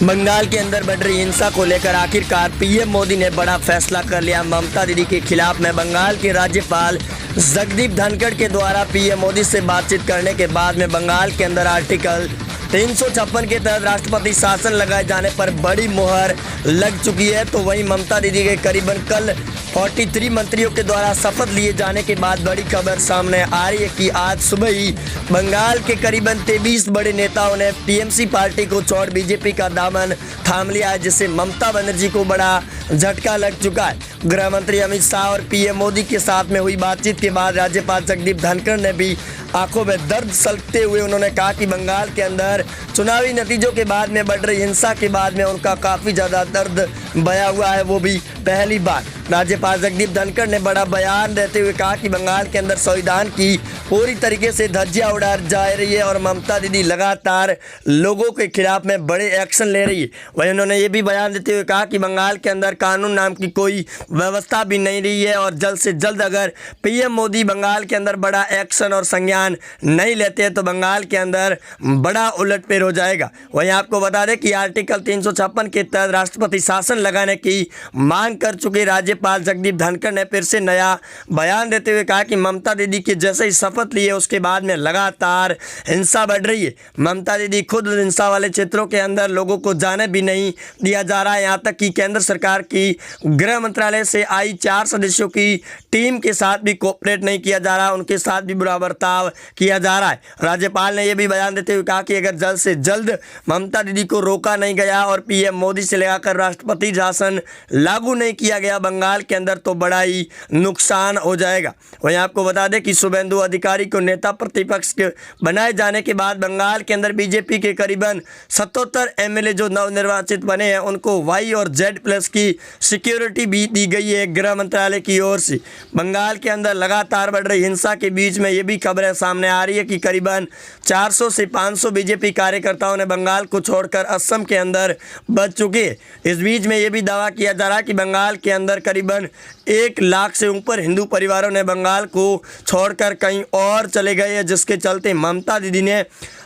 बंगाल के अंदर बढ़ रही हिंसा को लेकर आखिरकार पीएम मोदी ने बड़ा फैसला कर लिया। ममता दीदी के खिलाफ में बंगाल के राज्यपाल जगदीप धनखड़ के द्वारा पीएम मोदी से बातचीत करने के बाद में बंगाल के अंदर आर्टिकल 356 के तहत राष्ट्रपति शासन लगाए जाने पर बड़ी मुहर लग चुकी है। तो वहीं ममता दीदी के करीबन कल 43 मंत्रियों के द्वारा शपथ लिए जाने के बाद बड़ी खबर सामने आ रही है कि आज सुबह ही बंगाल के करीबन 23 बड़े नेताओं ने टीएमसी पार्टी को छोड़ बीजेपी का दामन थाम लिया है, जिससे ममता बनर्जी को बड़ा झटका लग चुका है। गृह मंत्री अमित शाह और पीएम मोदी के साथ में हुई बातचीत के बाद राज्यपाल जगदीप धनखड़ ने भी आंखों में दर्द सलगते हुए उन्होंने कहा कि बंगाल के अंदर चुनावी नतीजों के बाद में बढ़ रही हिंसा के बाद में उनका काफ़ी ज़्यादा दर्द बया हुआ है, वो भी पहली बार। राज्यपाल जगदीप धनखड़ ने बड़ा बयान देते हुए कहा कि बंगाल के अंदर संविधान की पूरी तरीके से धज्जियां उड़ा जा रही है और ममता दीदी लगातार लोगों के खिलाफ में बड़े एक्शन ले रही है। वहीं उन्होंने ये भी बयान देते हुए कहा कि बंगाल के अंदर कानून नाम की कोई व्यवस्था भी नहीं रही है और जल्द से जल्द अगर पीएम मोदी बंगाल के अंदर बड़ा एक्शन और संज्ञान नहीं लेते हैं तो बंगाल के अंदर बड़ा उलटफेर हो जाएगा। वहीं आपको बता दें कि आर्टिकल 356 के तहत राष्ट्रपति शासन लगाने की मांग कर चुके राज्यपाल जगदीप धनखड़ ने फिर से नया बयान देते हुए कहा कि ममता दीदी के जैसे ही शपथ लिए उसके बाद में लगातार हिंसा बढ़ रही है। ममता दीदी खुद हिंसा वाले क्षेत्रों के अंदर लोगों को जाने भी नहीं दिया जा रहा है। यहाँ तक कि केंद्र सरकार की गृह मंत्रालय से आई 4 सदस्यों की टीम के साथ भी कोऑपरेट नहीं किया जा रहा, उनके साथ भी बुरा बर्ताव किया जा रहा है। राज्यपाल ने यह भी बयान देते हुए कहा कि अगर जल्द से जल्द ममता दीदी को रोका नहीं गया और पीएम मोदी से लगाकर राष्ट्रपति शासन लागू नहीं किया गया बंगाल के अंदर तो बड़ा ही नुकसान हो जाएगा। वहीं आपको बता दें कि शुभेंदु अधिकारी को नेता प्रतिपक्ष के बनाए जाने के बाद बंगाल के अंदर बीजेपी के करीबन 77 एमएलए जो नवनिर्वाचित बने हैं उनको वाई और Z+ की सिक्योरिटी भी दी गई है गृह मंत्रालय की ओर से। बंगाल के अंदर लगातार बढ़ रही हिंसा के बीच में ये भी खबरें सामने आ रही है कि करीबन 400 से 500 बीजेपी कार्यकर्ताओं ने बंगाल को छोड़कर असम के अंदर बच चुके। इस बीच में ये भी दावा किया जा रहा है कि बंगाल के अंदर करीबन 1 लाख से ऊपर हिंदू परिवारों ने बंगाल को छोड़कर कहीं और चले गए हैं, जिसके चलते ममता दीदी ने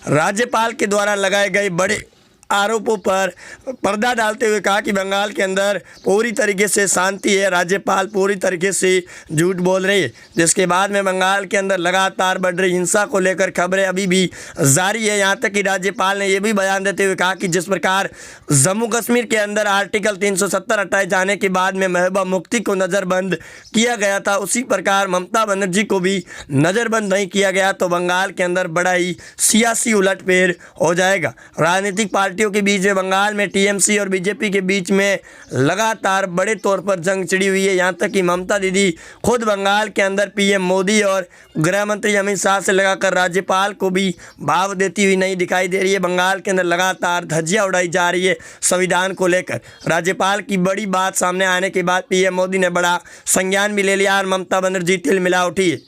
राज्यपाल के द्वारा लगाए गए बड़े आरोपों पर पर्दा डालते हुए कहा कि बंगाल के अंदर पूरी तरीके से शांति है, राज्यपाल पूरी तरीके से झूठ बोल रही है। जिसके बाद में बंगाल के अंदर लगातार बढ़ रही हिंसा को लेकर खबरें अभी भी जारी है। यहाँ तक कि राज्यपाल ने यह भी बयान देते हुए कहा कि जिस प्रकार जम्मू कश्मीर के अंदर आर्टिकल 370 हटाए जाने के बाद में महबूबा मुफ्ती को नज़रबंद किया गया था, उसी प्रकार ममता बनर्जी को भी नज़रबंद नहीं किया गया तो बंगाल के अंदर बड़ा ही सियासी उलटफेर हो जाएगा। राजनीतिक पार्टियों के बीच में बंगाल में टीएमसी और बीजेपी के बीच में लगातार बड़े तौर पर जंग छिड़ी हुई है। यहाँ तक कि ममता दीदी खुद बंगाल के अंदर पीएम मोदी और गृह मंत्री अमित शाह से लगाकर राज्यपाल को भी भाव देती हुई नहीं दिखाई दे रही है। बंगाल के अंदर लगातार धज्जियां उड़ाई जा रही है संविधान को लेकर। राज्यपाल की बड़ी बात सामने आने के बाद पीएम मोदी ने बड़ा संज्ञान भी ले लिया और ममता बनर्जी तिलमिला उठी है।